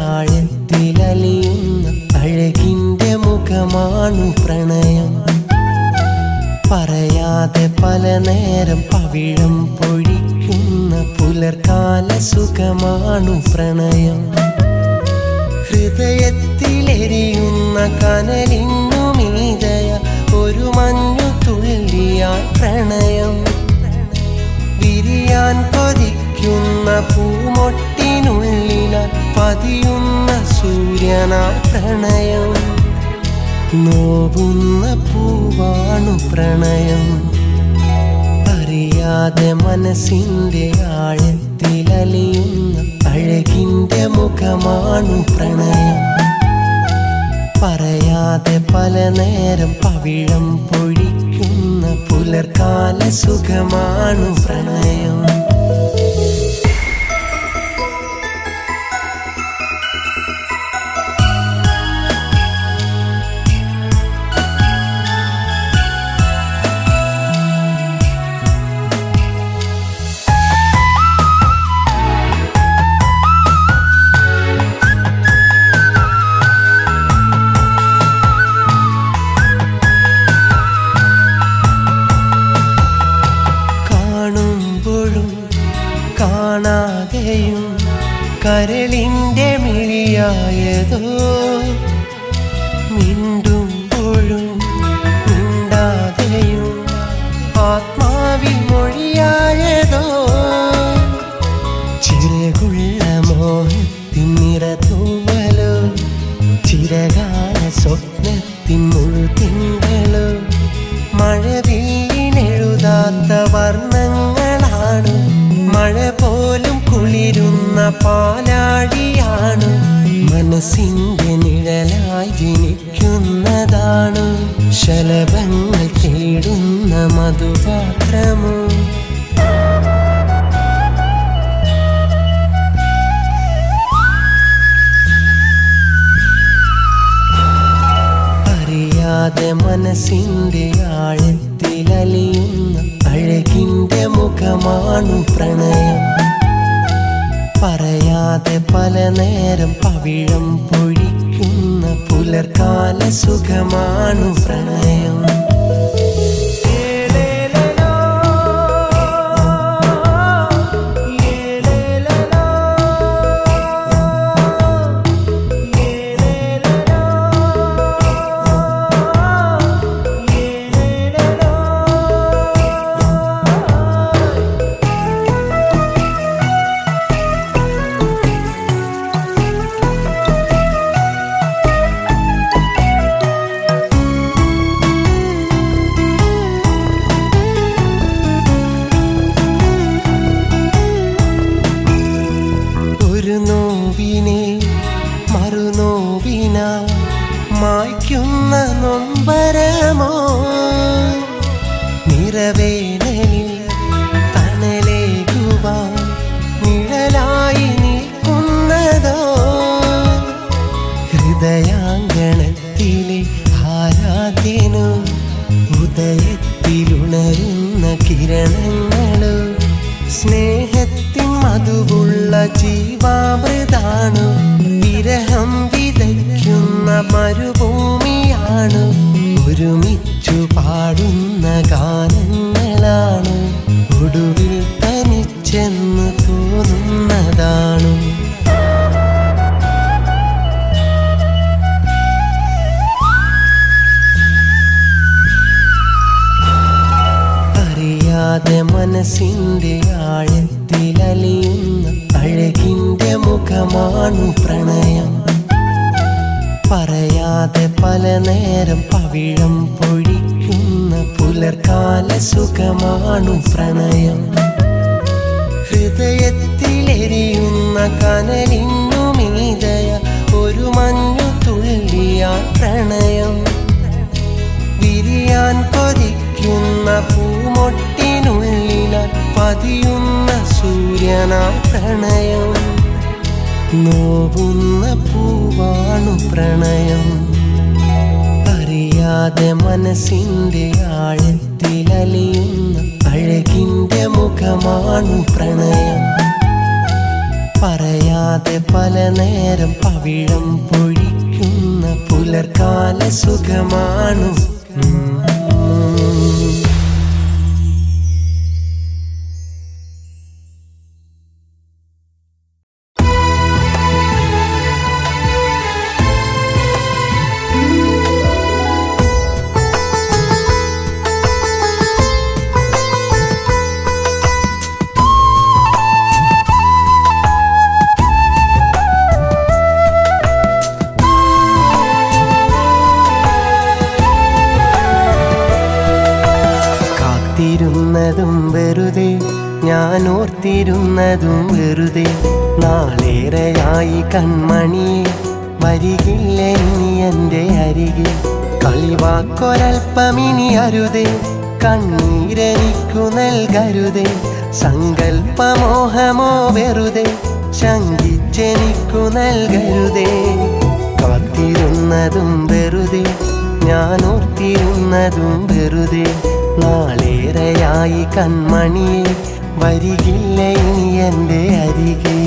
ആഴത്തിലലിയുന്ന അഴകിൻ്റെ മുഖമാണു പ്രണയം. പറയാതെ പല നേരം പവിഴം പൊഴിക്കുന്ന പുലർക്കാല സുഖമാണു പ്രണയം. ഹൃദയത്തിലെരിയുന്ന കനലിന്നു മീതയ ഒരു മഞ്ഞു തുള്ളിയാൽ പ്രണയം. വിരിയാൻ കൊതിക്കുന്ന പൂമൊട്ടിനുള്ളിലാൽ പതിയുന്ന സൂര്യനാൽ പ്രണയം. നോവുന്ന പൂവാണു പ്രണയം. അറിയാതെ മനസ്സിൻ്റെ ആഴത്തിലലിയുന്ന അഴകിൻ്റെ മുഖമാണു പ്രണയം. പറയാതെ പല നേരം പവിഴം പൊഴിക്കുന്ന പുലർക്കാല സുഖമാണു പ്രണയം. കാണാതെയും കരളിൻ്റെ മിഴിയായതോ, മിണ്ടുമ്പോഴും മിണ്ടാതെയും ആത്മാവിൽ മൊഴിയായതോ, ചിറകുള്ള മോഹത്തിൻ നിറതൂവലോ, ചിരകാല സ്വപ്നത്തിൻ മുഴുതിങ്കളോ, മഴവില്ലെഴുതാത്ത വർണ്ണങ്ങളാണ്, മഴ പോലും കുളിരുന്ന പാലാടിയാണ്, മനസ്സിൻ്റെ നിഴലായി ജനിക്കുന്നതാണ്, ശലഭങ്ങൾ തേടുന്ന മധുപാത്രമോ. അറിയാതെ മനസ്സിൻ്റെ ആഴത്തിലലിയുന്ന അഴകിൻ്റെ മുഖമാണു പ്രണയം. പറയാതെ പല നേരം പവിഴം പൊഴിക്കുന്ന പുലർക്കാല സുഖമാണു പ്രണയം. ഒരു നോവിനെ മറുനോവിന മായ്ക്കുന്ന നൊമ്പരമോ, നിറവേനലിൽ തണലേകുവാൻ നിഴലായി നിൽക്കുന്നതോ, ഹൃദയാങ്കണത്തിലെ ആരാധ്യനോ, ഉദയത്തിലുണരുന്ന കിരണങ്ങളോ, സ്നേഹത്തിൻ മധുവുള്ള ജീവാമൃതാണ്, വിരഹം വിതയ്ക്കുന്ന മരുഭൂമിയാണ്, ഒരുമിച്ചു പാടുന്ന ഗാനങ്ങളാണ്, ഒടുവിൽ തനിച്ചെന്ന് തോന്നുന്നതാണ്. അറിയാതെ മനസ്സിൻ്റെ ആഴത്തിലലിയുന്ന അഴകിൻ്റെ മുഖമാണു പ്രണയം. പറയാതെ പല നേരം പവിഴം പൊഴിക്കുന്ന പുലർക്കാല സുഖമാണു പ്രണയം. ഹൃദയത്തിലെരിയുന്ന കനലിന്നു മീതയ ഒരു മഞ്ഞു തുള്ളിയാൽ പ്രണയം. വിരിയാൻ കൊതിക്കുന്ന പൂമൊട്ടിനുള്ളിലാൽ പതിയുന്ന സൂര്യനാൽ പ്രണയം. നോവുന്ന പൂവാണു പ്രണയം. അറിയാതെ മനസ്സിൻ്റെ ആഴത്തിലലിയുന്ന അഴകിൻ്റെ മുഖമാണു പ്രണയം. പറയാതെ പല നേരം പവിഴം പൊഴിക്കുന്ന പുലർക്കാല സുഖമാണു. വെറുതെ ഞാൻ ഓർത്തിരുന്നതും വെറുതെ. നാളേറെയായി കൺമണിയെ വരികില്ല ഇനി എൻ്റെ അരികെ. കളിവാക്കൊരൽപ്പമിനി അരുതേ, കണ്ണീരെനിക്കു നൽകരുതേ. സങ്കൽപ്പമോഹമോ വെറുതെ, ശങ്കിച്ചെനിക്കു നൽകരുതേ. കാത്തിരുന്നതും വെറുതെ, ഞാൻ ഓർത്തിരുന്നതും വെറുതെ. നാളേറെയായി കൺമണിയെ വരികില്ല ഇനി എൻ്റെ അരികെ.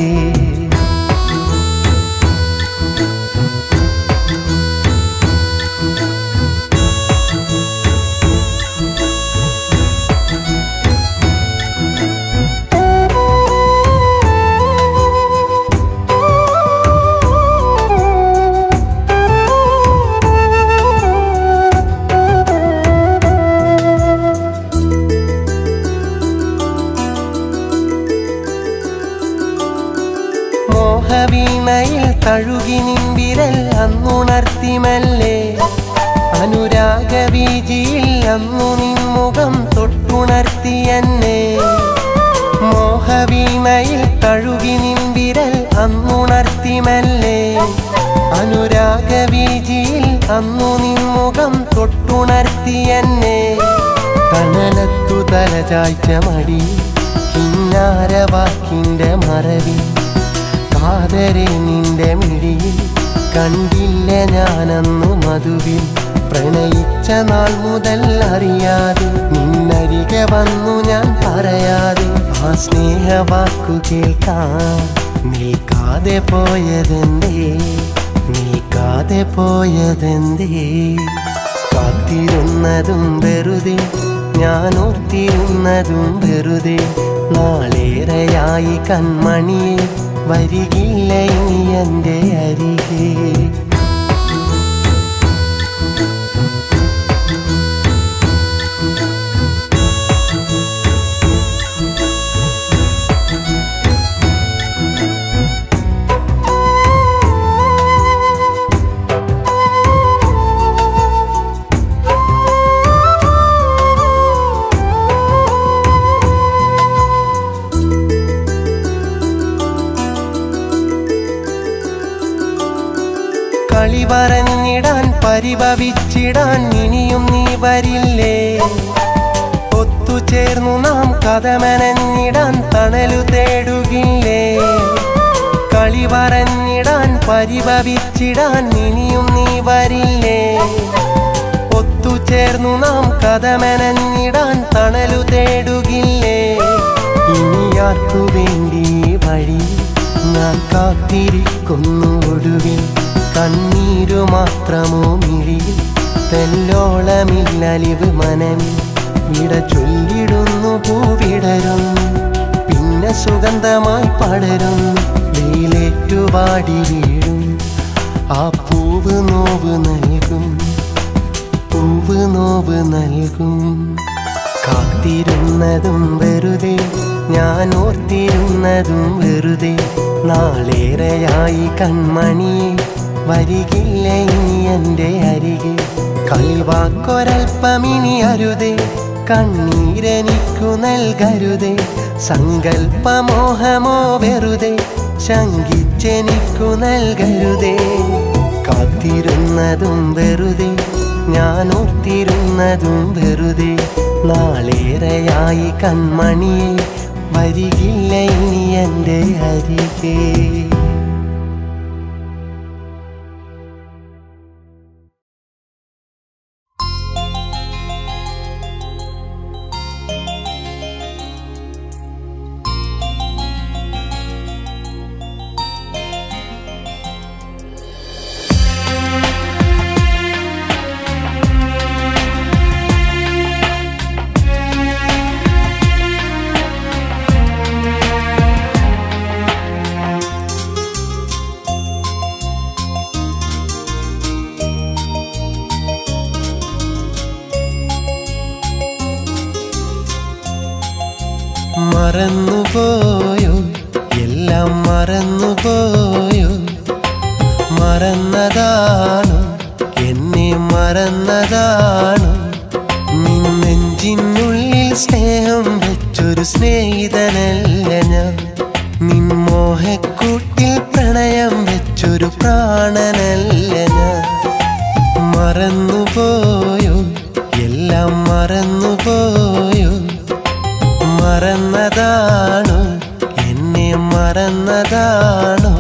വീണയിൽ തഴുകി നിൻവിരൽ അന്നുണർത്തി മെല്ലെ. അനുരാഗവീജിയിൽ അന്നു നിൻമുഖം തൊട്ടുണർത്തി എന്നെ. മോഹവീണയിൽ തഴുകി നിൻവിരൽ അന്നുണർത്തി മെല്ലെ. അനുരാഗവീജിയിൽ അന്നു നിൻമുഖം തൊട്ടുണർത്തി എന്നെ. തണലത്തു തലചായ്ച്ച മടി, കിന്നാരവാക്കിൻ്റെ മറവി. കാതരെ നിന്റെ മിഴിയിൽ കണ്ടില്ല ഞാനന്നു മധുവിൽ. പ്രണയിച്ച നാൾ മുതൽ അറിയാതെ നിന്നരികെ വന്നു ഞാൻ പറയാതെ. ആ സ്നേഹവാക്കു കേൾക്കാൻ നിൽക്കാതെ പോയതെന്തേ, നിൽക്കാതെ പോയതെന്തേ. കാത്തിരുന്നതും വെറുതെ, ഞാൻ ഓർത്തിരുന്നതും വെറുതെ. നാളേറെയായി കൺമണിയെ വരികില്ല ഇനി എൻ്റെ അരികെ. കളി പറഞ്ഞിടാൻ പരിഭവിച്ചിടാൻ ഇനിയും നീ വരില്ലേ. ഒത്തുചേർന്നു നാം കഥമെനഞ്ഞിടാൻ തണലു തേടുകില്ലേ. കളി പറഞ്ഞിടാൻ പരിഭവിച്ചിടാൻ ഇനിയും നീ വരില്ലേ. ഒത്തുചേർന്നു നാം കഥമെനഞ്ഞിടാൻ തണലു തേടുകില്ലേ. ഇനി ആർക്കു വേണ്ടി വഴി ഞാൻ കാത്തിരിക്കുന്നു ഒടുവിൽ. കണ്ണീരു മാത്രമോ മിഴിയിൽ, തെല്ലോളമില്ലലിവ് മനമിൽ. വിട ചൊല്ലിടുന്നു പൂവിടരുന്നു, പിന്നെ സുഗന്ധമായി പടരുന്നു. വെയിലേറ്റുവാടി വീഴും ആ പൂവ് നോവ് നൽകും, പൂവ് നോവ് നൽകും. കാത്തിരുന്നതും വെറുതെ, ഞാൻ ഓർത്തിരുന്നതും വെറുതെ. നാളേറെയായി കൺമണിയെ വരികില്ല ഇനി എൻ്റെ അരികെ. കളിവാക്കൊരൽപ്പമിനി അരുതേ, കണ്ണീരെനിക്കു നൽകരുതേ. സങ്കൽപ്പമോഹമോ വെറുതെ, ശങ്കിച്ചെനിക്കു നൽകരുതേ. കാത്തിരുന്നതും വെറുതെ, ഞാൻ ഓർത്തിരുന്നതും വെറുതെ. നാളേറെയായി കൺമണിയെ വരികില്ല ഇനി എൻ്റെ അരികെ. മറന്നുപോയോ എല്ലാം മറന്നുപോയോ മറന്നതാണോ എന്നെ മറന്നതാണോ നിൻ നെഞ്ചിനുള്ളിൽ സ്നേഹം വെച്ചൊരു സ്നേഹിതനല്ല ഞാൻ നിൻ മോഹക്കൂട്ടിൽ പ്രണയം വെച്ചൊരു പ്രാണനല്ല ഞാൻ മറന്നുപോയോ എല്ലാം മറന്നുപോയോ മറന്നതാണോ എന്നെ മറന്നതാണോ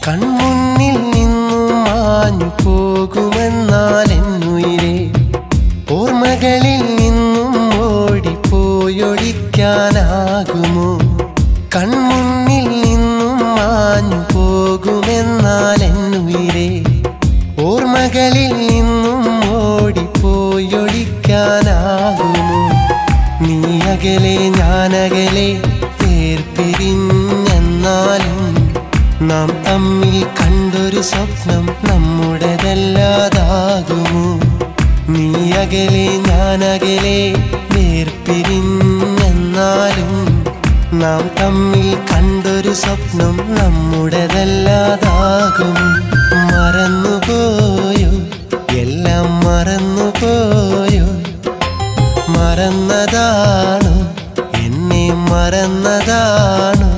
കൺമുന്നിൽ നിന്നും മാഞ്ഞു പോകുമെന്നാൽ എന്നുയിരേ ഓർമ്മകളിൽ നിന്നും ഓടിപ്പോയൊളിക്കാനാകുമോ കൺമുന്നിൽ നിന്നും മാഞ്ഞു പോകുമെന്നാൽ എന്നുയിരേ ഓർമ്മകളിൽ നിന്നും ഓടിപ്പോയൊളിക്കാനാകുമോ നീ അകലെ ഞാനകലെ വേർപിരിഞ്ഞെന്നാലും നാം തമ്മിൽ കണ്ടൊരു സ്വപ്നം നമ്മുടേതല്ലാതാകുമോ നീ അകലെ ഞാനകലെ വേർപിരിഞ്ഞെന്നാലും നാം തമ്മിൽ കണ്ടൊരു സ്വപ്നം നമ്മുടേതല്ലാതാകും മറന്നുപോയോ എല്ലാം മറന്നുപോയോ മറന്നതാണോ എന്നെ മറന്നതാണോ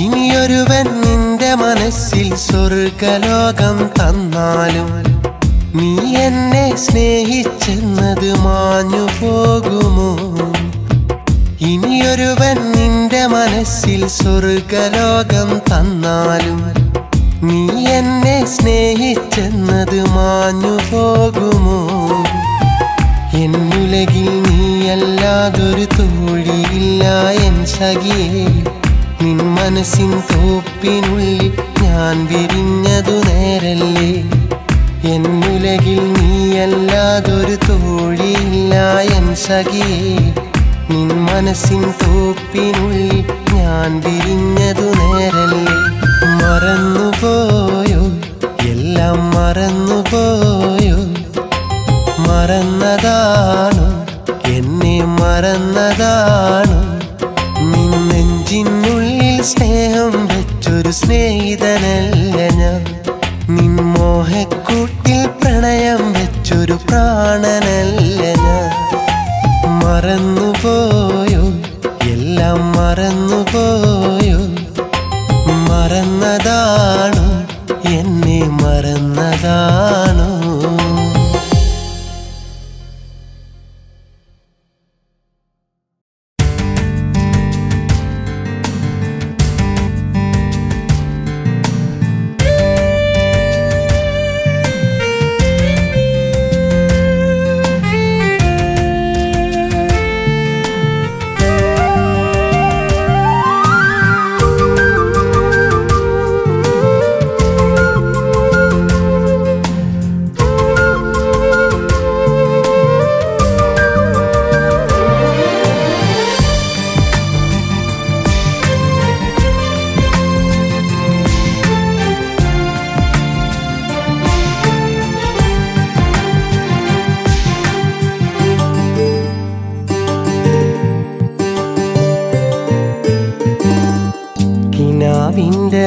ഇനിയൊരുവൻ നിന്റെ മനസ്സിൽ സ്വർഗലോകം തന്നാലും നീ എന്നെ സ്നേഹിച്ചെന്നത് മാഞ്ഞു പോകുമോ ഇനിയൊരുവൻ നിന്റെ മനസ്സിൽ സ്വർഗലോകം തന്നാലും നീ എന്നെ സ്നേഹിച്ചെന്നത് മാഞ്ഞു പോകുമോ എന്നുലകിൽ നീയല്ലാതൊരു തോഴിയില്ല എൻ സഖിയേ നിൻ മനസ്സിൻ തോപ്പിനുള്ളിൽ ഞാൻ വിരിഞ്ഞതു നേരല്ലേ എന്നുലകിൽ നീയല്ലാതൊരു തോഴിയില്ല എൻ സഖിയേ നിൻ മനസ്സിൻ തോപ്പിനുള്ളിൽ ഞാൻ വിരിഞ്ഞതു നേരല്ലേ മറന്നുപോയോ എല്ലാം മറന്നുപോയോ മറന്നതാണോ എന്നെ മറന്നതാണോ നിൻ നെഞ്ചിനുള്ളിൽ സ്നേഹം വെച്ചൊരു സ്നേഹിതനല്ല ഞാൻ നിൻ മോഹക്കൂട്ടിൽ പ്രണയം വെച്ചൊരു പ്രാണനല്ല ഞാൻ മറന്നുപോയോ എല്ലാം മറന്നുപോയോ മറന്നതാണോ എന്നെ മറന്നതാണോ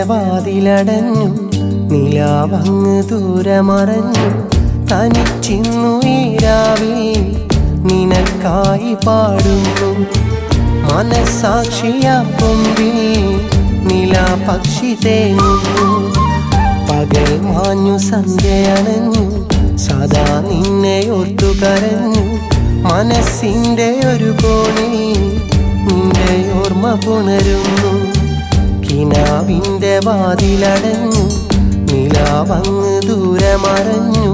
വാതിലടഞ്ഞു നിലാവങ്ങ് ദൂരെ മറഞ്ഞു തനിച്ചിന്നു ഈ രാവിൽ നിനക്കായി പാടുന്നു. മനസാക്ഷിയ കൊമ്പിൽ നിലാപക്ഷി തേങ്ങുന്നു. പകൽ മാഞ്ഞു സന്ധ്യയണഞ്ഞു സദാ നിന്നെ ഓർത്തു കരഞ്ഞു. മനസ്സിൻ്റെ ഒരു കോണിൽ നിന്റെ ഓർമ്മ പുണരുന്നു. കിനാവിൻ്റെ വാതിലടഞ്ഞു നിലാവങ്ങ് ദൂരെ മറഞ്ഞു.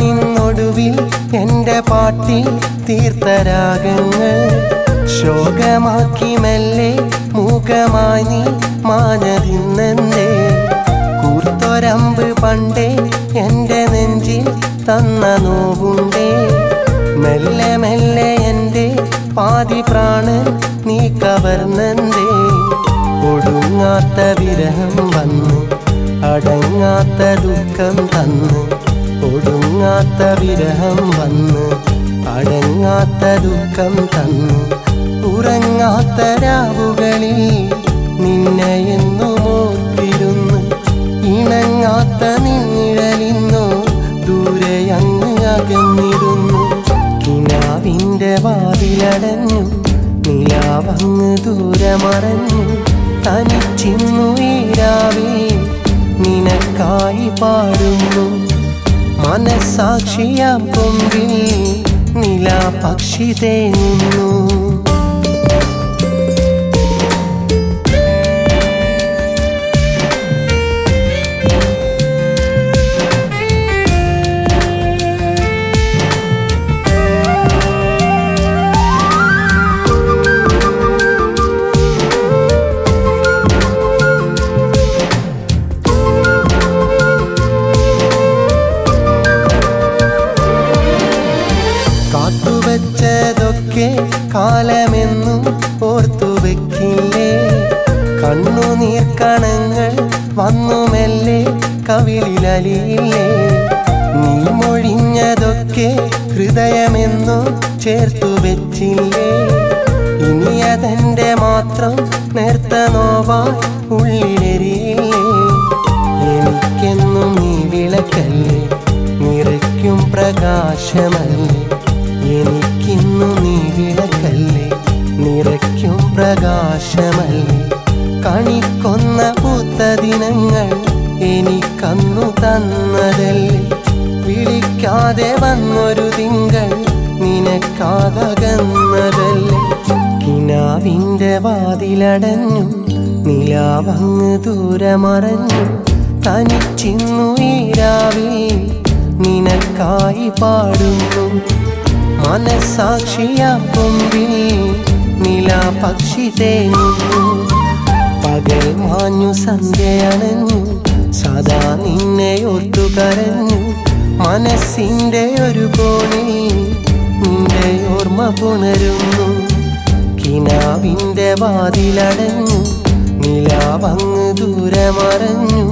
നിന്നൊടുവിൽ എൻ്റെ പാട്ടിൽ തീർത്ഥരാഗങ്ങൾ ശോകമാക്കി മെല്ലെ മൂകമായി നീ മാഞ്ഞതിന്നെന്തേ. കൂർത്തൊരമ്പ് പണ്ടേ എൻ്റെ നെഞ്ചിൽ തന്ന നോവുണ്ടേ. മെല്ലെ മെല്ലെ എൻ്റെ പാതി പ്രാണൻ നീ കവർന്നെന്തേ. ഒടുങ്ങാത്ത വിരഹം വന്നു അടങ്ങാത്ത ദുഃഖം തന്നു. ഒടുങ്ങാത്ത വിരഹം വന്ന് അടങ്ങാത്ത ദുഃഖം തന്നു. ഉറങ്ങാത്ത രാവുകളിൽ നിന്നെ എന്നും ഓർത്തിരുന്നു. ഇണങ്ങാത്ത നിന്നിഴലിന്നോ ദൂരെ അങ്ങ് അകന്നിരുന്നു. കിനാവിൻ്റെ വാതിലടഞ്ഞു നിലാവങ്ങ് ദൂരെ മറഞ്ഞു. തനിച്ചിന്നു ഈ രാവിൽ നിനക്കായി പാടുന്നു. മനസാക്ഷിയാം കൊമ്പിൽ നിലാപക്ഷി തേങ്ങുന്നു. കാത്തുവച്ചതൊക്കെ കാലമെന്നും ഓർത്തു വെക്കില്ലേ. കണ്ണുനീർക്കണങ്ങൾ വന്നു മെല്ലെ കവിളിലലിയില്ലേ. നീ മൊഴിഞ്ഞതൊക്കെ ഹൃദയമെന്നും ചേർത്തു വെച്ചില്ലേ. ഇനി അതെൻ്റെ മാത്രം നേർത്ത നോവാൻ ഉള്ളിലെരിയില്ലേ. എനിക്കെന്നും നീ വിളക്കല്ലേ നിറയ്ക്കും പ്രകാശമല്ലേ. എനിക്കിന്നു നീ വിളക്കല്ലേ നിറയ്ക്കും പ്രകാശമല്ലേ. കണിക്കൊന്ന പൂത്ത ദിനങ്ങൾ എനിക്കന്നു തന്നതല്ലേ. വിളിക്കാതെ വന്നൊരു തിങ്കൾ നിനക്കാകന്നതല്ലേ. കിനാവിൻ്റെ വാതിലടഞ്ഞു നിലാവങ്ങ് ദൂരെ മറഞ്ഞു. തനിച്ചിന്നു ഈ രാവിൽ നിനക്കായി പാടുന്നു. മനസാക്ഷിയ കൊമ്പിൽ നിലാപക്ഷി തേങ്ങുന്നു. പകൽ മാഞ്ഞു സന്ധ്യയണഞ്ഞു സദാ നിന്നെ ഓർത്തു കരഞ്ഞു. മനസ്സിൻ്റെ ഒരു കോണിൽ നിന്റെ ഓർമ്മ പുണരുന്നു. കിനാവിൻ്റെ വാതിലടഞ്ഞു നിലാവങ്ങ് ദൂരെ മറഞ്ഞു.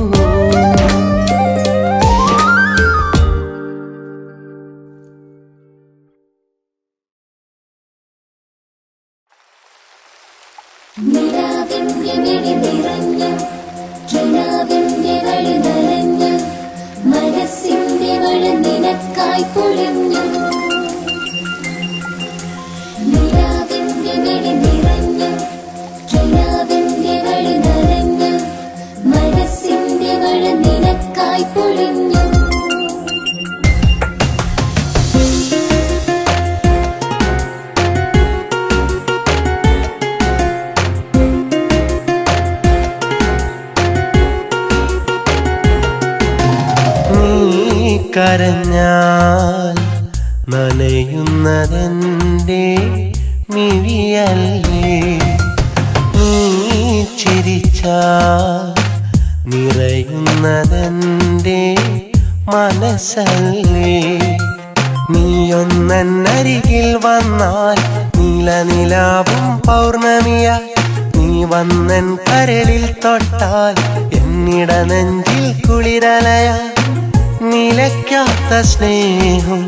നിലാവിന്റെ മിഴി നിറഞ്ഞ് കിനാവിന്റെ വഴി നനഞ്ഞ് മനസ്സിന്റെ വഴി നിനക്കായി പൊഴിഞ്ഞു. നിലാവിന്റെ മിഴി നിറഞ്ഞ് കിനാവിന്റെ വഴി നനഞ്ഞ് മനസ്സിന്റെ വഴി നിനക്കായി പൊഴിഞ്ഞു. കരഞ്ഞാൽ നനയുന്നതെൻ്റെ മിഴിയല്ലേ. നീ ചിരിച്ചാൽ നിറയുന്ന നനയുന്നതെന്റെ മനസ്സല്ലേ. നീയൊന്നരികിൽ വന്നാൽ നീലനിലാവും പൗർണമിയായി. നീ വന്നൻ കരളിൽ തൊട്ടാൽ എന്നിട നെഞ്ചിൽ കുളിരലയായി. നിലയ്ക്കാത്ത സ്നേഹം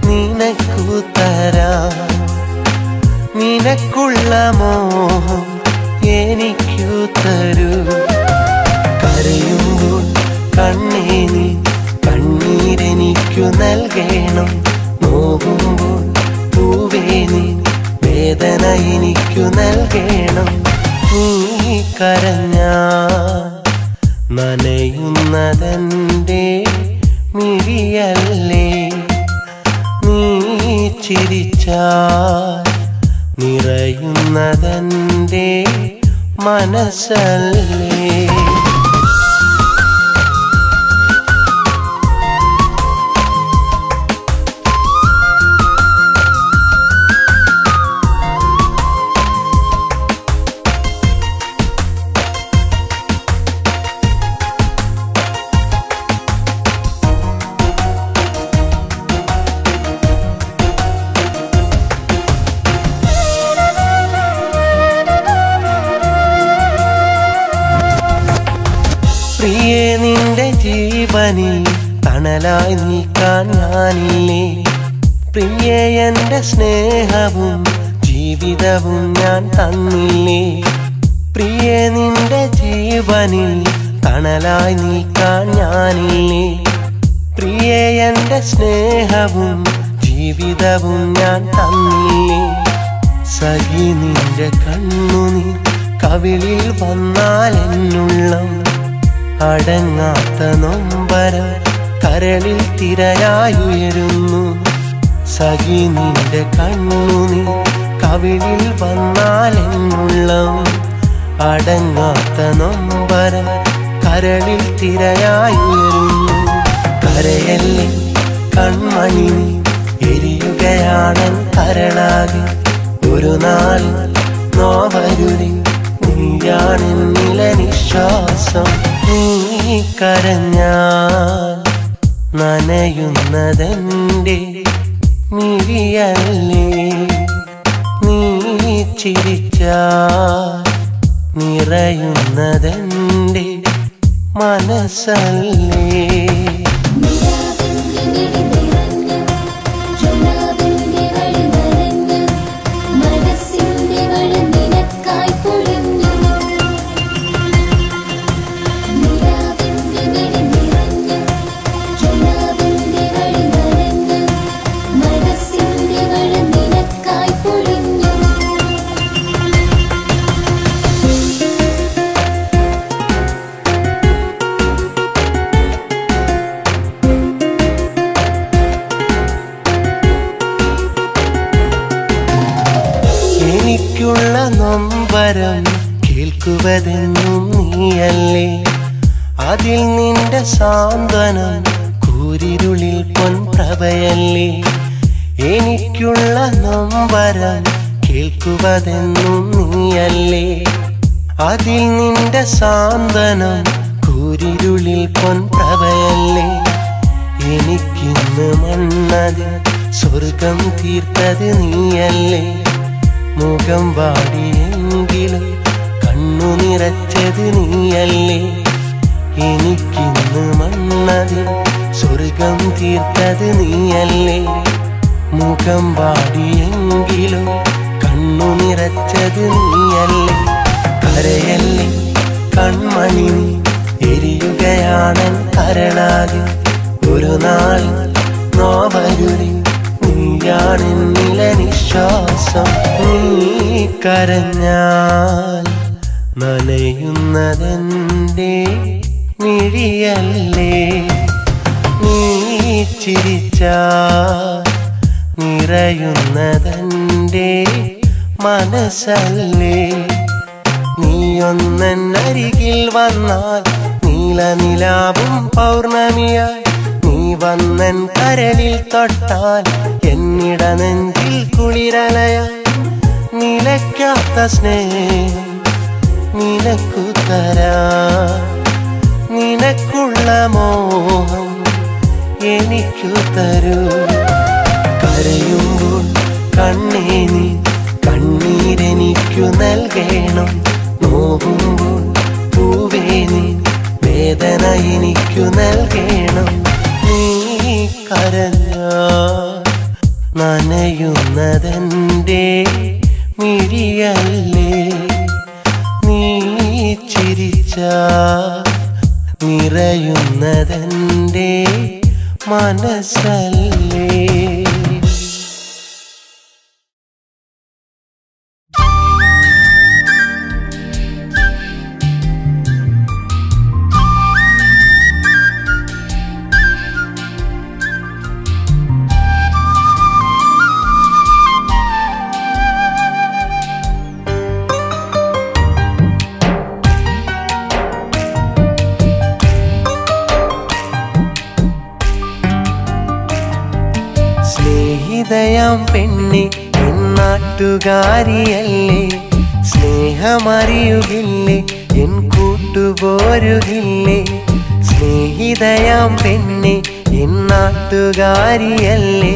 നിനക്കു തരാം, നിനക്കുള്ള മോഹം എനിക്കു തരൂ. കരയുമ്പോൾ കണ്ണേ നീ കണ്ണീരെനിക്കു നൽകണം. നോവുമ്പോൾ പൂവേ നീ വേദന എനിക്കു നൽകണം. നീ കരഞ്ഞാൽ നനയുന്നതെന്റെ മിഴിയല്ലേ. നീ ചിരിച്ചാൽ നിറയുന്നതെന്റെ മനസ്സല്ലേ. പ്രിയേ നിന്റെ ജീവനിൽ തണലായി നീക്കാൻ ഞാനില്ലേ. പ്രിയേ എന്റെ സ്നേഹവും ജീവിതവും ഞാൻ തന്നില്ലേ. പ്രിയേ നിന്റെ ജീവനിൽ തണലായി നീക്കാൻ ഞാനില്ലേ. പ്രിയേ എന്റെ സ്നേഹവും ജീവിതവും ഞാൻ തന്നില്ലേ. സഖി നിന്റെ കണ്ണുനീർ കവിളിൽ വന്നാൽ എന്നുള്ളം അടങ്ങാത്ത നൊമ്പരം കരളിൽ തിരയായുയരുന്നു. സഖി നിന്റെ കണ്ണുനീർ കവിളിൽ വന്നാൽ എന്നുള്ളം അടങ്ങാത്ത നൊമ്പരം കരളിൽ തിരയായുയരുന്നു. കരയല്ലേ കൺമണി നീ എരിയുകയാണൻ കരളാകെ. ഒരു നാൾ നോവരുതി നീയാണെന്നില നിശ്വാസം. നീ കരഞ്ഞാൽ നനയുന്നതെന്റെ മിഴിയല്ലേ. നീ ചിരിച്ചാൽ നിറയുന്നതെന്റെ മനസ്സല്ലേ. എനിക്കുള്ള നൊമ്പരം കേൾക്കുവതെന്നും നീയല്ലേ. അതിൽ നിന്റെ സാന്ത്വനം കൂരിരുളിൽ പൊൻപ്രഭയല്ലേ. എനിക്കുള്ള നൊമ്പരം കേൾക്കുവതെന്നും നീയല്ലേ. അതിൽ നിന്റെ സാന്ത്വനം കൂരിരുളിൽ പൊൻപ്രഭയല്ലേ. എനിക്കിന്ന് മണ്ണതിൽ സ്വർഗം തീർത്തത് നീയല്ലേ. മുഖം വാടിയെങ്കിലും കണ്ണു നിറച്ചത് നീയല്ലേ. എനിക്കിന്ന് മണ്ണതിൽ സ്വർഗം തീർത്തത് നീയല്ലേ. മുഖം വാടിയെങ്കിലും കണ്ണു നിറച്ചത് നീയല്ലേ. കരയല്ലേ കൺമണി നീ എരിയുകയാണൻ കരളാകെ. ഒരു നാൾ നോവരുതി നീയാണെന്നില നിശ്വാസം. നീ കരഞ്ഞാൽ നനയുന്നതെന്റെ മിഴിയല്ലേ. നീ ചിരിച്ചാൽ നിറയുന്നതെന്റെ മനസ്സല്ലേ. നീയൊന്നരികിൽ വന്നാൽ നീലനിലാവും പൗർണമിയായി. നീ വന്നൻ കരളിൽ തൊട്ടാൽ എന്നിട നെഞ്ചിൽ കുളിരലയായി. നിലയ്ക്കാത്ത സ്നേഹം നിനക്കു തരാം, നിനക്കുള്ള മോഹം എനിക്കു തരൂ. കരയുമ്പോൾ കണ്ണേ നീ കണ്ണീരെനിക്കു നൽകണം. നോവുമ്പോൾ പൂവേ നീ വേദന എനിക്കു നൽകണം. നീ കരഞ്ഞാൽ നനയുന്നതെന്റെ മിഴിയല്ലേ, നീ ചിരിച്ചാൽ നിറയുന്നതെന്റെ മനസ്സല്ലേ. സ്നേഹിതയാം പെണ്ണെ നാട്ടുകാരിയല്ലേ, സ്നേഹമറിയുകില്ലേ എൻ കൂട്ടുപോരുകില്ലേ. സ്നേഹിതയാം പെണ്ണെ നാട്ടുകാരിയല്ലേ,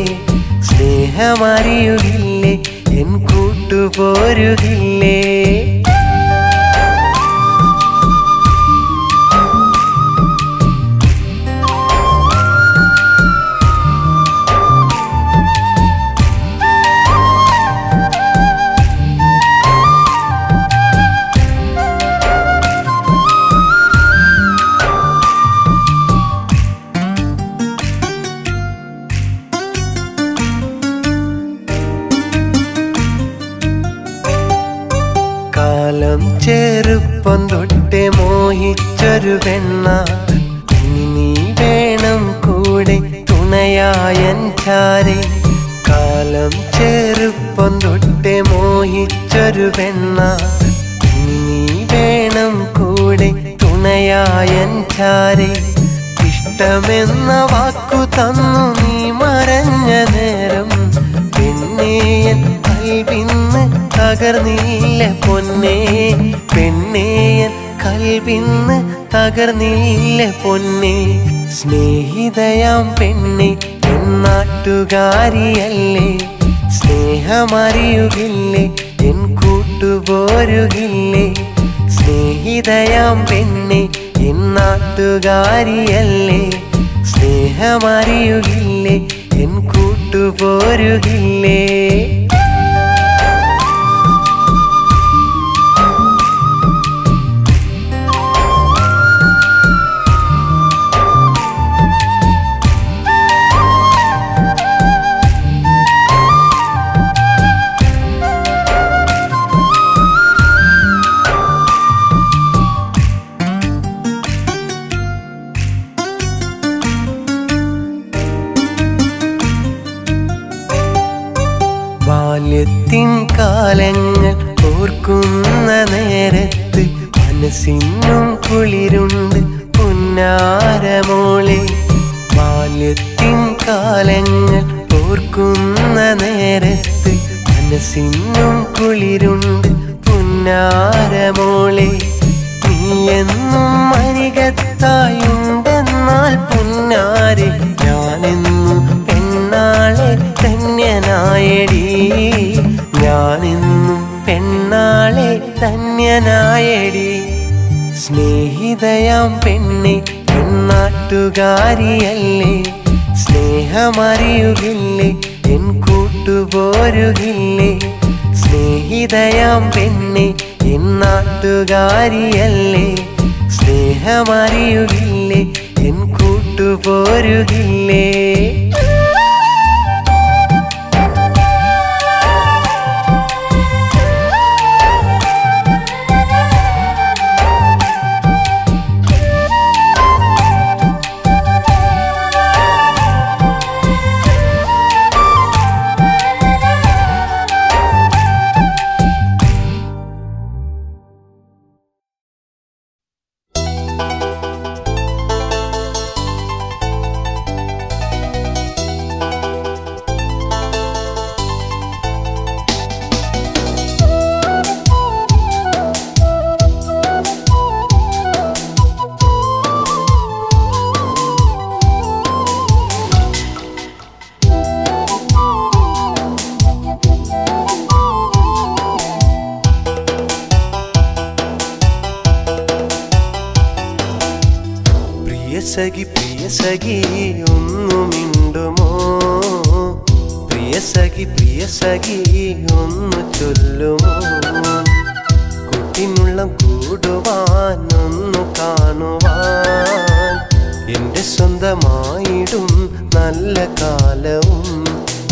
സ്നേഹമറിയുകില്ലേ എൻ കൂട്ടുപോരുകില്ലേ. കാലം ചെറുപ്പം തൊട്ടേ മോഹിച്ചൊരു പെണ്ണ, ഇനി നീ വേണം കൂടെ തുണയായൻ ചാരെ. കാലം ചെറുപ്പം തൊട്ടേ മോഹിച്ചൊരു പെണ്ണ, ഇനി നീ വേണം കൂടെ തുണയായൻ ചാരെ. ഇഷ്ടമെന്ന വാക്കു തന്നു നീ മറഞ്ഞ നേരം, പെണ്ണേയൻ കൽവിന്ന് തകർന്നില്ല പൊന്നേ, പെണ്ണേയൻ കൽവിന്ന് തകർന്നില്ല പൊന്നേ. സ്നേഹിതയാം പെണ്ണെ നാട്ടുകാരിയല്ലേ, സ്നേഹമറിയുകില്ലേ എൻ കൂട്ടുപോരുകില്ലേ. സ്നേഹിതയാം പെണ്ണെ നാട്ടുകാരിയല്ലേ, സ്നേഹമറിയുകില്ലേ എൻ കൂട്ടുപോരുകില്ലേ. ബാല്യത്തിൻ കാലങ്ങൾ ഓർക്കുന്ന നേരത്ത് മനസ്സിനും കുളിരുണ്ട് പുന്നാരമോളെ. ബാല്യത്തിൻ കാലങ്ങൾ ഓർക്കുന്ന നേരത്ത് മനസ്സിനും കുളിരുണ്ട് പുന്നാരമോളെ. നീ എന്നും അരികത്തായുണ്ടെന്നാൽ പുന്നാരെ, ഞാനെന്നും പെണ്ണാളെ ധന്യനായടി, ഞാനെന്നും പെണ്ണാളെ ധന്യനായടി. സ്നേഹിതയാം പെണ്ണെ നാട്ടുകാരിയല്ലേ, സ്നേഹമറിയുകില്ലേ എൻ കൂട്ടുപോരുകില്ലേ. സ്നേഹിതയാം പെണ്ണെ നാട്ടുകാരിയല്ലേ, സ്നേഹമറിയുകില്ലേ എൻ കൂട്ടുപോരുകില്ലേ. പ്രിയ സഖി ഒന്നു മിണ്ടുമോ? പ്രിയ സഖി ഒന്നു ചൊല്ലുമോ? കുട്ടിനുള്ളം കൂടുവാൻ ഒന്നു കാണുവാൻ എന്റെ സ്വന്തമായിടും നല്ല കാലവും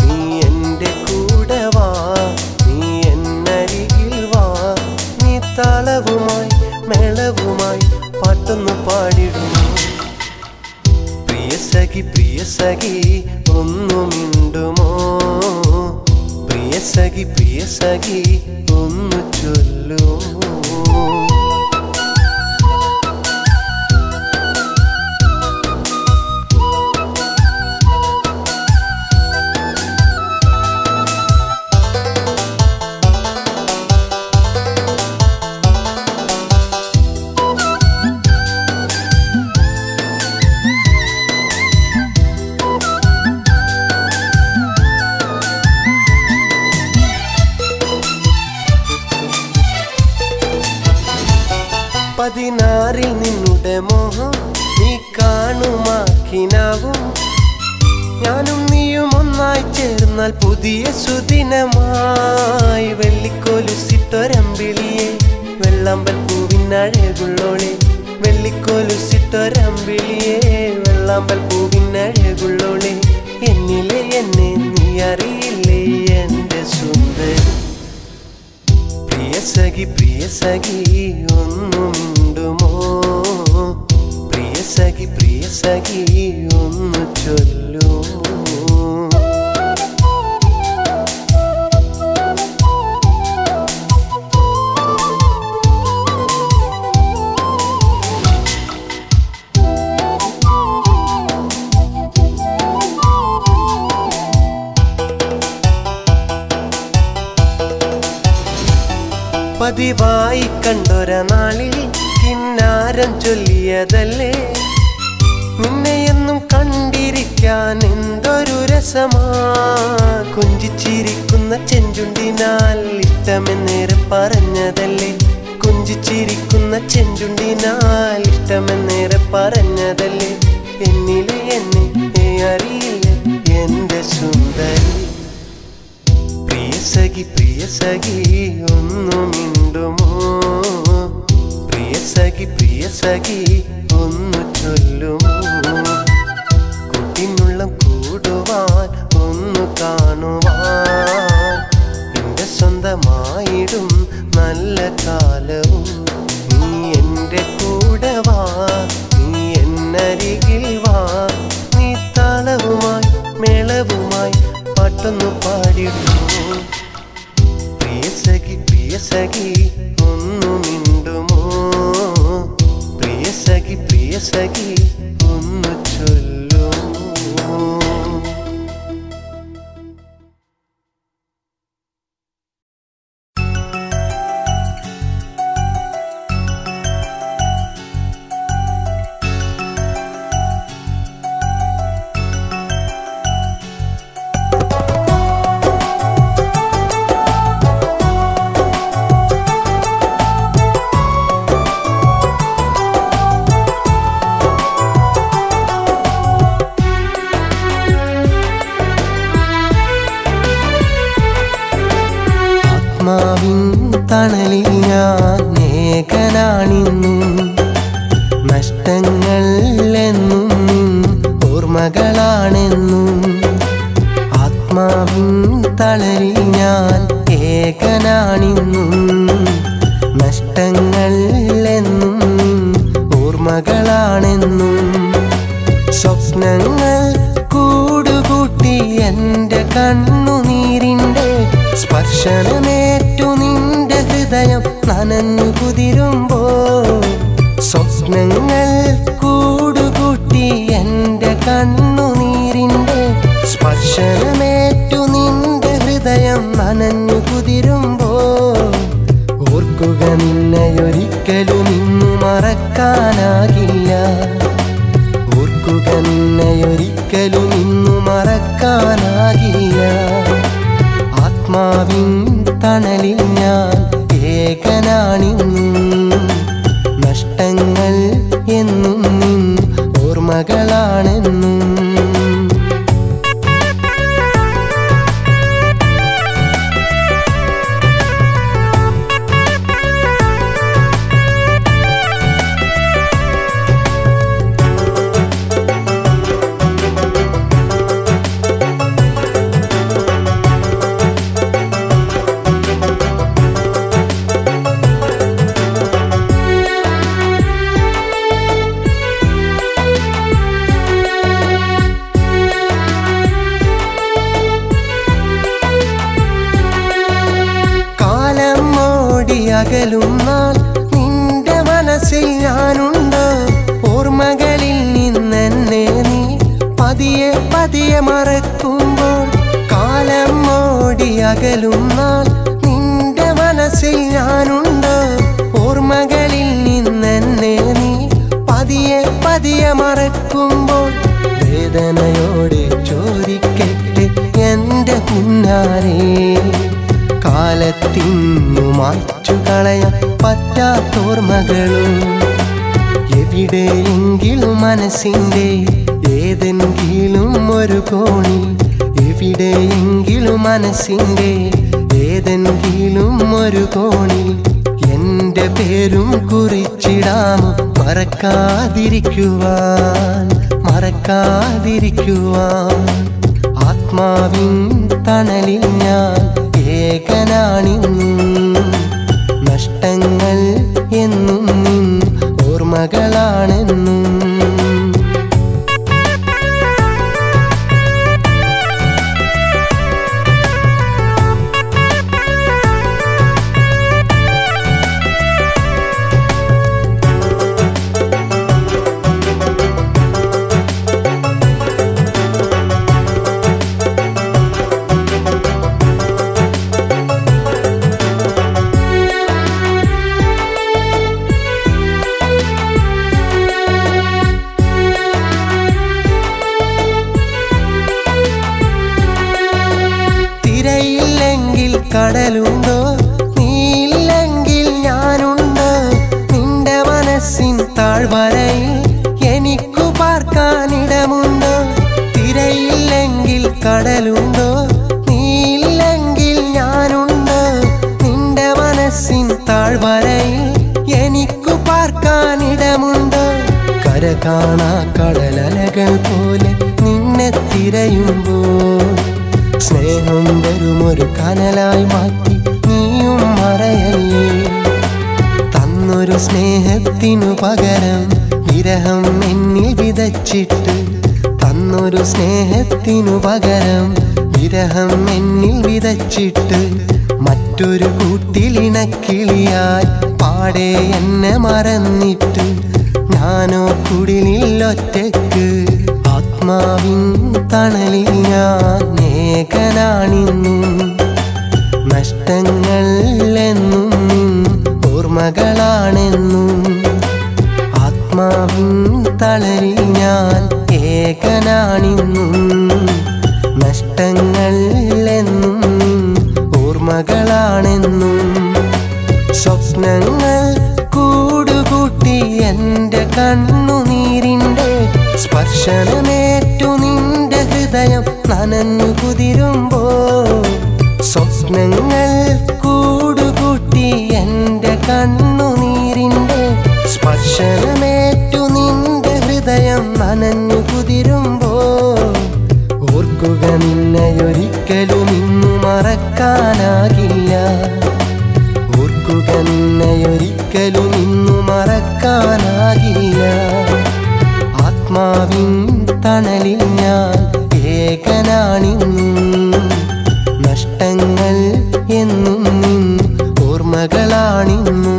നീ എന്റെ കൂടെ വാ, നീ എന്നരികിൽ വാ. നീ താളവുമായി മേളവുമായി പാട്ടൊന്നു പാടിടുമോ? പ്രിയ സഖി ഒന്നു മിണ്ടുമോ? പ്രിയ സഖി ഒന്നു ചൊല്ലുമോ? പതിനാറിൽ നിന്നുടെ മോഹം നീ കാണുമാക്കിനാവും. ഞാനും നീയും ഒന്നായി ചേർന്നാൽ പുതിയ സുദിനമായി. വെള്ളിക്കോലുസിട്ടൊരമ്പിളിയെ വെള്ളാമ്പൽ പൂവിനഴകുള്ളോളെ, വെള്ളിക്കോലുസിട്ടൊരമ്പിളിയെ വെള്ളാമ്പൽ പൂവിനഴകുള്ളോളെ. എന്നിലെ എന്നെ നീ അറിയില്ലേ എന്റെ സുന്ദരി? പ്രിയ സഖി ഒന്നു മിണ്ടുമോ? പ്രിയ സഖി ഒന്നു ചൊല്ലുമോ? പതിവായി കണ്ടൊര നാളിൽ കിന്നാരം ചൊല്ലിയതല്ലേ, നിന്നെയെന്നും കണ്ടിരിക്കാൻ എന്തൊരു രസമാ. കൊഞ്ചിച്ചിരിക്കുന്ന ചെഞ്ചുണ്ടിനാൽ ഇഷ്ടമെന്നേറെ പറഞ്ഞതല്ലേ, കൊഞ്ചിച്ചിരിക്കുന്ന ചെഞ്ചുണ്ടിനാൽ ഇഷ്ടമെന്നേറെ പറഞ്ഞതല്ലേ. എന്നിലെ എന്നെ അറിയില്ല എന്റെ സുന്ദരി? പ്രിയ സഖി ഒന്നു മിണ്ടുമോ? പ്രിയ സഖി ഒന്നു ചൊല്ലുമോ? കുട്ടിനുള്ളം കൂടുവാൻ ഒന്നു കാണുവാൻ എന്റെ സ്വന്തമായിടും നല്ല കാലവും നീ എന്റെ കൂടെ വാ, നീ എന്നരികിൽ വാ. നീ താളവുമായി മേളവുമായി പാട്ടൊന്നു പാടിടുമോ? പ്രിയ സഖി ഒന്നു മിണ്ടുമോ? പ്രിയ സഖി ഒന്നു ചൊല്ലുമോ? തണലിൽ ഞാൻ ഏകനാണിന്നും, നഷ്ടങ്ങൾ എന്നും ഓർമ്മകളാണെന്നും. ആത്മാവിൻ തണലിൽ ഞാൻ ഏകനാണിന്നും, നഷ്ടങ്ങൾ എന്നും ഓർമ്മകളാണെന്നും. സ്വപ്നങ്ങൾ കൂടുകൂട്ടി എൻ്റെ കണ്ണുനീരിൻ്റെ സ്പർശനമേറ്റു നിന്റെ ഹൃദയം നനഞ്ഞു കുതിരുമ്പോൾ. സ്വപ്നങ്ങൾ കൂടുകൂട്ടി എൻ്റെ കണ്ണുനീരിൻ്റെ സ്പർശനമേറ്റു നിന്റെ ഹൃദയം നനഞ്ഞു കുതിരുമ്പോൾ. ഓർക്കുക നിന്നെയൊരിക്കലും ഇന്നു മറക്കാനാകില്ല, ഓർക്കുക നിന്നെയൊരിക്കലും ഇന്നു മറക്കാനാകില്ല. ആത്മാവിൻ തണലിൽ ഞാൻ ഏകനാണിന്നും, നഷ്ടങ്ങൾ എന്നും നിൻ ഓർമ്മ ഓർമ്മകളാണെന്നും. അകലും നാൾ നിന്റെ മനസ്സിൽ ഞാനുണ്ട്. ഓർമ്മകളിൽ നിന്നെന്നെ നീ പതിയെ പതിയെ മറക്കുമ്പോൾ. കാലം ഓടി അകലും നാൾ നിന്റെ മനസ്സിൽ ഞാനുണ്ട്. ഓർമ്മകളിൽ നിന്നെന്നെ നീ പതിയെ പതിയെ മറക്കുമ്പോൾ. വേദനയോടെ ചോദിക്കട്ടെ എൻ്റെ പുന്നാരേ, കാലത്തിന്നു മായ്ച്ചു കളയാൻ പറ്റാത്തോർമ്മകളും. എവിടെയെങ്കിലും മനസ്സിൻ്റെ ഏതെങ്കിലും ഒരു കോണിൽ, എവിടെയെങ്കിലും മനസ്സിൻ്റെ ഏതെങ്കിലും ഒരു കോണിൽ എൻ്റെ പേരും കുറിച്ചിടാമോ? മറക്കാതിരിക്കുവാൻ മറക്കാതിരിക്കുവാൻ. ആത്മാവിൻ തണലിൽ ഞാൻ ഏകനാണിന്നും. നഷ്ടങ്ങൾ എന്നും നിൻ ഓർമ്മകളാണെന്നും. കടലുണ്ടോ? നീയില്ലെങ്കിൽ ഞാനുണ്ട്. നിന്റെ മനസ്സിൻ താഴ്വരയിൽ എനിക്കു പാർക്കാനിടമുണ്ടോ? തിരയില്ലെങ്കിൽ കടലുണ്ടോ? നീയില്ലെങ്കിൽ ഞാനുണ്ട്. നിന്റെ മനസ്സിൻ താഴ്വരയിൽ എനിക്കു പാർക്കാനിടമുണ്ട്. കര കാണാ കടലലകൾ പോലെ നിന്നെ തിരയുമ്പോൾ സ്നേഹം വരുമൊരു കനലായി മാറ്റി നീയും മറയല്ലേ. തന്നൊരു സ്നേഹത്തിനു പകരം വിരഹം എന്നിൽ വിതച്ചിട്ട്, തന്നൊരു സ്നേഹത്തിനു പകരം വിരഹം എന്നിൽ വിതച്ചിട്ട്, മറ്റൊരു കൂട്ടിലിണക്കിളിയായി പാടെ എന്നെ മറന്നിട്ട് ഞാനോ കുടിലിൽ ഒറ്റയ്ക്ക്. ആത്മാവിൻ തണലിൽ ഞാൻ ഏകനാണിന്നും. നഷ്ടങ്ങൾ എന്നും നിൻ ഓർമ്മകളാണെന്നും. ആത്മാവിൻ തണലിൽ ഞാൻ ഏകനാണിന്നും. നഷ്ടങ്ങൾ എന്നും നിൻ ഓർമ്മകളാണെന്നും. സ്വപ്നങ്ങൾ കൂടുകൂട്ടി എൻ്റെ കണ്ണുനീരിൻ്റെ സ്പർശനമേറ്റു നിന്റെ ഹൃദയം നനഞ്ഞു കുതിരുമ്പോൾ. സ്വപ്നങ്ങൾ കൂടുകൂട്ടി എൻ്റെ കണ്ണുനീരിൻ്റെ സ്പർശനമേറ്റു നിന്റെ ഹൃദയം നനഞ്ഞു കുതിരുമ്പോൾ. ഓർക്കുക നിന്നെയൊരിക്കലും ഇന്നു മറക്കാനാകില്ല. ഓർക്കുക നിന്നെയൊരിക്കലും ഇന്നു മറക്കാനാകില്ല. ആത്മാവിൻ തണലിൽ ഞാൻ ഏകനാണിന്നും. നഷ്ടങ്ങൾ എന്നും നിൻ ഓർമ്മകളാണിന്നും.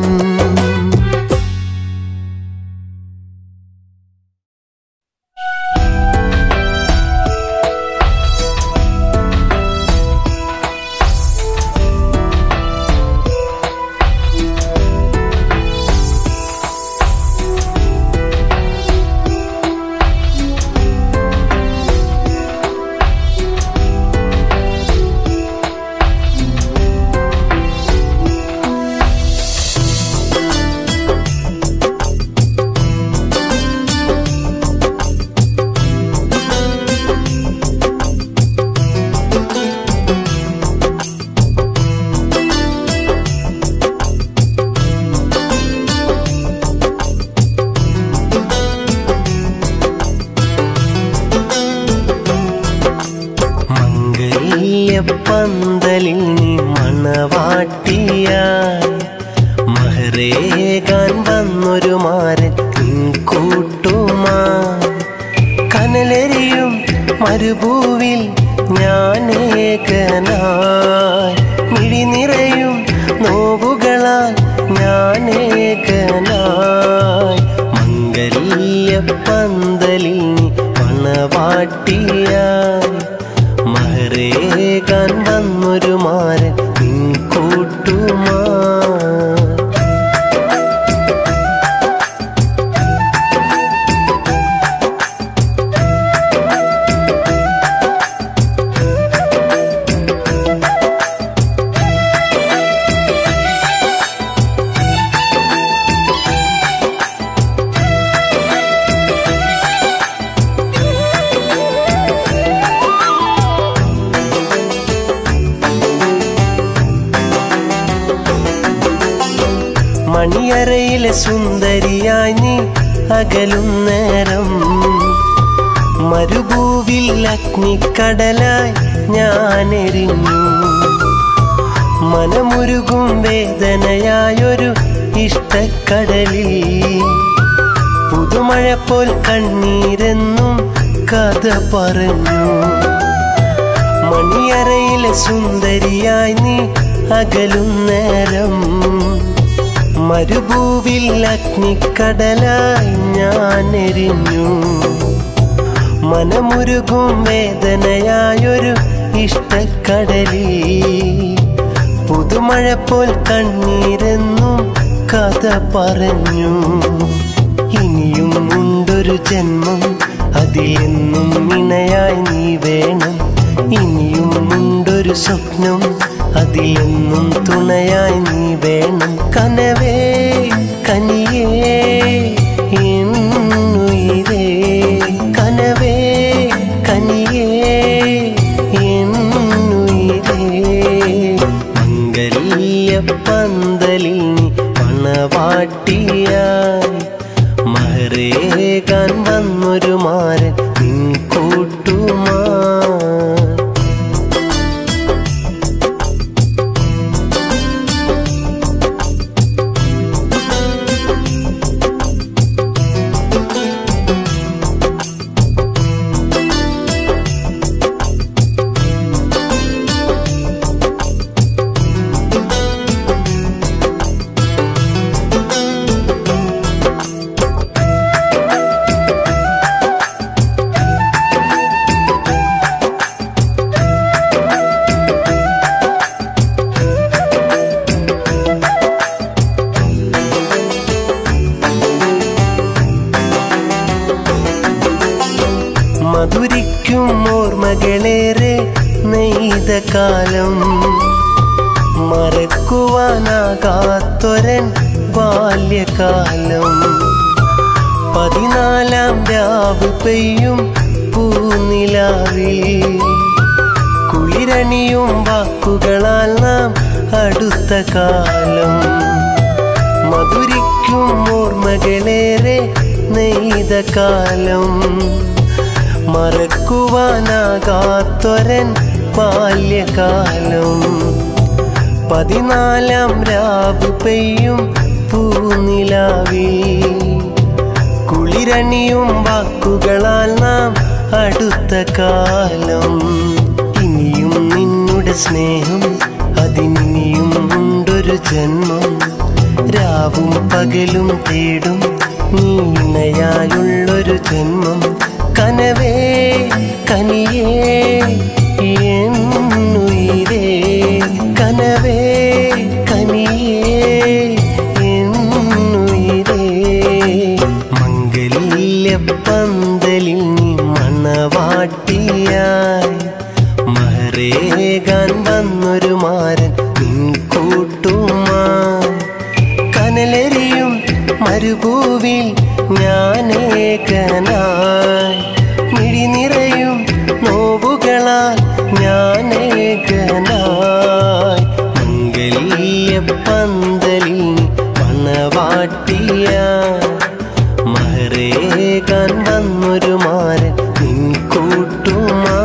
മണവാട്ടിയായി മഹറേകാൻ വന്നൊരു മാരൻ നിൻ കൂട്ടുമായി കനലെരിയും മരുഭൂവിൽ ഞാനേകനായി മിഴി നിറയും നോവുകളാൽ ഞാനേകനായി മംഗല്യ പന്തലിൽ മണവാട്ടിയായി മഹറേകാൻ വന്നൊരു മാരൻ നിൻ കൂട്ടുമായി മണിയറയിലെ സുന്ദരിയായി നീ അകലും നേരം മരുഭൂവിൽ അഗ്നിക്കടലായി ഞാനെരിഞ്ഞു മനമുരുകും വേദനയായൊരു ഇഷ്ടക്കടലിൽ പുതുമഴ പോൽ കണ്ണീരെന്നും കഥ പറഞ്ഞു മണിയറയിലെ സുന്ദരിയായി നീ അകലും നേരം മരുഭൂവിൽ അഗ്നിക്കടലായി ഞാനെരിഞ്ഞു മനമുരുകും വേദനയായൊരു ഇഷ്ടക്കടലിൽ പുതുമഴ പോൽ കണ്ണീരെന്നും കഥ പറഞ്ഞു ഇനിയും ഉണ്ടൊരു ജന്മം അതിലെന്നും ഇണയായി നീ വേണം ഇനിയും ഉണ്ടൊരു സ്വപ്നം അതിലെന്നും തുണയായി നീ വേണം കനവേ കനിയേ എന്നുയിരേ കനവേ കനിയേ എന്നുയിരേ മംഗല്യ പന്തലിൽ മണവാട്ടിയായി മഹറേകാൻ വന്നൊരു മാരൻ നിൻ കൂട്ടുമായി മധുരിക്കും ഓർമ്മകളേറെ നെയ്ത കാലം മറക്കുവാനാകാത്തൊരൻ ബാല്യകാലം 14 രാവ് പെയ്യും പൂനിലാവിൽ കുളിരണിയും വാക്കുകളാൽ നാം അടുത്ത കാലം മധുരിക്കും ഓർമ്മകളേറെ നെയ്ത കാലം മറക്കുവാനാകാത്തൊരൻ ബാല്യകാലം 14 രാവ് പെയ്യും പൂനിലാവിൽ കുളിരണിയും വാക്കുകളാൽ നാം അടുത്ത കാലം ഇനിയും നിന്നുടെ സ്നേഹം അതിനിയും ഉണ്ടൊരു ജന്മം രാവും പകലും തേടും നീണയായുള്ളൊരു ജന്മം കനവേ കനിയേ എന്നുയിരേ കനവേ കനിയേ എന്നുയിരേ മംഗല്യ പന്തലിൽ നീ മണവാട്ടിയായി മഹറേകാൻ വന്നൊരു മാരൻ നിൻ കൂട്ടുമായി കനലെരിയും മരുഭൂവിൽ ഞാനേകനായി മിഴി നിറയും നോവുകളാൽ ഞാനേകനായി മംഗല്യ പന്തലിൽ മണവാട്ടിയായി മഹറേകാൻ വന്നൊരു മാരൻ നിൻ കൂട്ടുമായി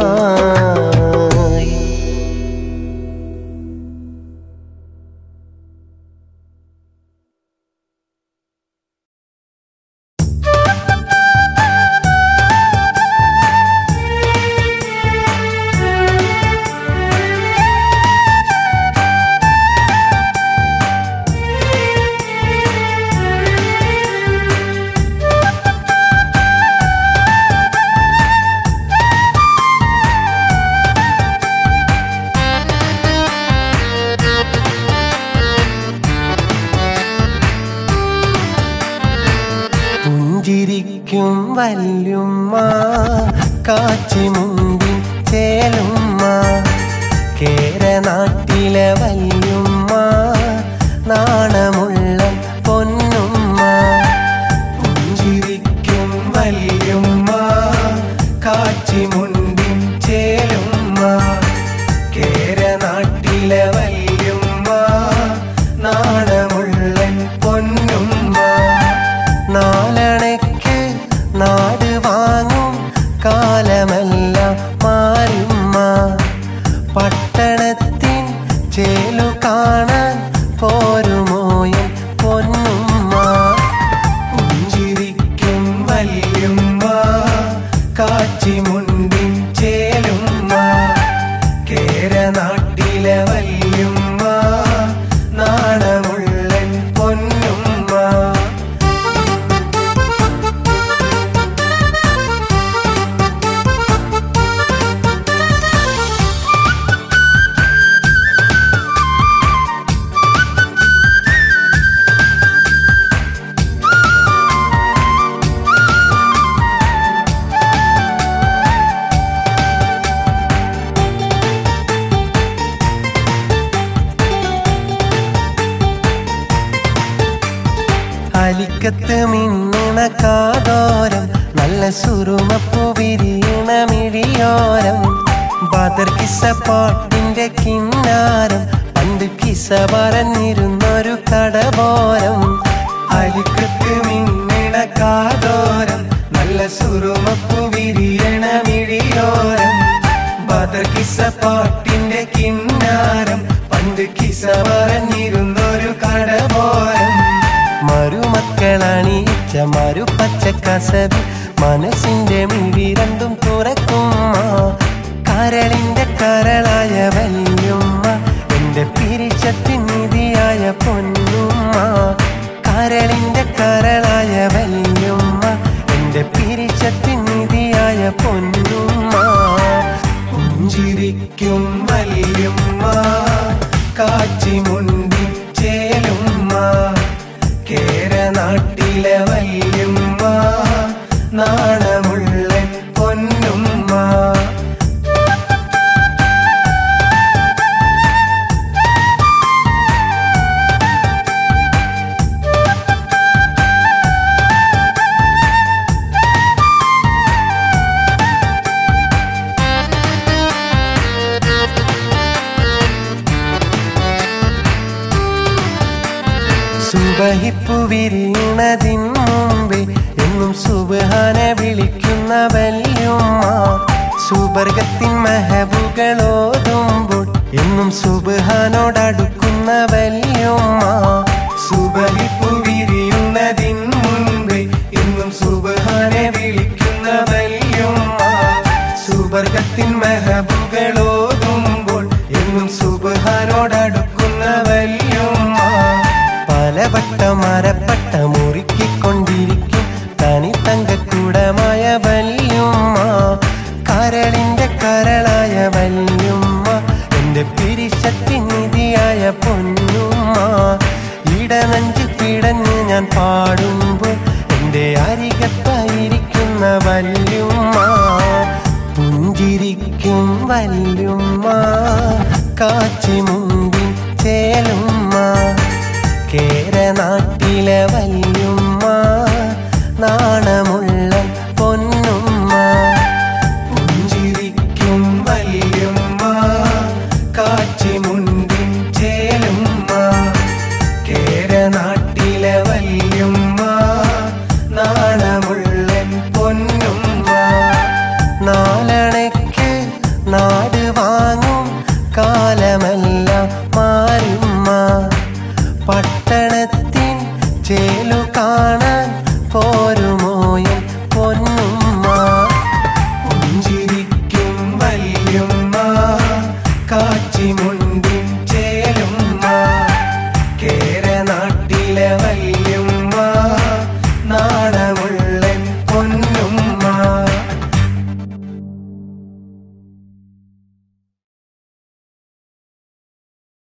പുഞ്ചിരിക്കും വല്യുമ്മ കാച്ചിമുണ്ടിൻ ചേലുമ്മ കേരനാട്ടിലെ വല്യുമ്മ നാണമുള്ള പൊന്നുമ്മ പുഞ്ചിരിക്കും വല്യുമ്മ കാച്ചിമുണ്ടിൻ ചേലുമ്മ കേരനാട്ടിലെ വല്യുമ്മ നാണമുള്ള പൊന്നുമ്മ നാലണയ്ക്ക് നാട് വാങ്ങും കാലമെല്ലാം മാറുമ്മ പട്ടണത്തിൻ ചേലു കാണാൻ പോരുമോയും പൊന്നുമ്മ പുഞ്ചിരിക്കും വല്യുമ്മ കാച്ചിമുണ്ടിൻ ചേലുമ്മ കേരനാട്ടിലെ വല്യുമ്മ നാണമുള്ള പൊന്നുമ്മ അലിക്കത്ത് മിന്നണ കാതോരം നല്ല സുറുമപ്പൂ വിരിയണ മിഴിയോരം ബദർ കിസ്സ പാട്ടിന്റെ കിന്നാരം പണ്ട് കിസ്സ പറഞ്ഞിരുന്നൊരു കടബോരം അലിക്കത്ത് മിന്നണ കാതോരം നല്ല സുറുമപ്പൂ വിരിയണ മിഴിയോരം ബദർ കിസ്സ പാട്ടിന്റെ കിന്നാരം പണ്ട് കിസ്സ പറഞ്ഞിരുന്നൊരു കടബോരം മരുമക്കളണിയിച്ച മരുപച്ച കസവി മനസ്സിന്റെ മിഴി രണ്ടും തുറക്കുമ്മ കരളിന്റെ കരളായ വല്യുമ്മ എന്റെ പിരിച്ചത്തിൻ നിധിയായ പൊന്നുമ്മ കരളിന്റെ കരളായ വല്യുമ്മ എന്റെ പിരിച്ചത്തിൻ നിധിയായ പൊന്നുമ്മ പുഞ്ചിരിക്കും വല്യുമ്മ കാച്ചിമുണ്ടി ചേലുമ്മ കേരനാട്ടിലെ വല്യുമ്മ നാണമുള്ള പൊന്നുമ്മ സുബഹിപ്പു വിരിയണതിൻ മുമ്പേ എന്നും സുബ്ഹാനെ വിളിക്കുന്ന വല്യുമ്മ സുബർഗത്തിൻ മെഹബുകളോതുമ്പോൾ എന്നും സുബ്ഹാനോടടുക്കുന്ന വല്യുമ്മ സുബഹിപ്പു വിരിയുന്നതിൻ മുമ്പേ എന്നും സുബ്ഹാനെ വിളിക്കുന്ന വല്യുമ്മ സുബർഗത്തിൻ മെഹബുകളോതുമ്പോൾ എന്നും സുബ്ഹാനോടടുക്കുന്ന വല്യുമ്മ പലവട്ട മരപ്പട്ട മുറുക്കിക്കൊണ്ടിരിക്കും തനി തങ്കക്കൂടമായ വല്യുമ്മ കരളിന്റെ കരളായ വല്യുമ്മ എന്റെ പിരിശത്തിൻ നിധിയായ പൊന്നുമ്മ ഇടനെഞ്ച് പിടഞ്ഞ് ഞാൻ പാടുമ്പോൾ എന്റെ അരികത്തായിരിക്കുന്ന വല്യുമ്മ പുഞ്ചിരിക്കും വല്യുമ്മ കാച്ചിമുണ്ടിൻ ചേലുമ്മ കേരനാട്ടിലെ വല്യ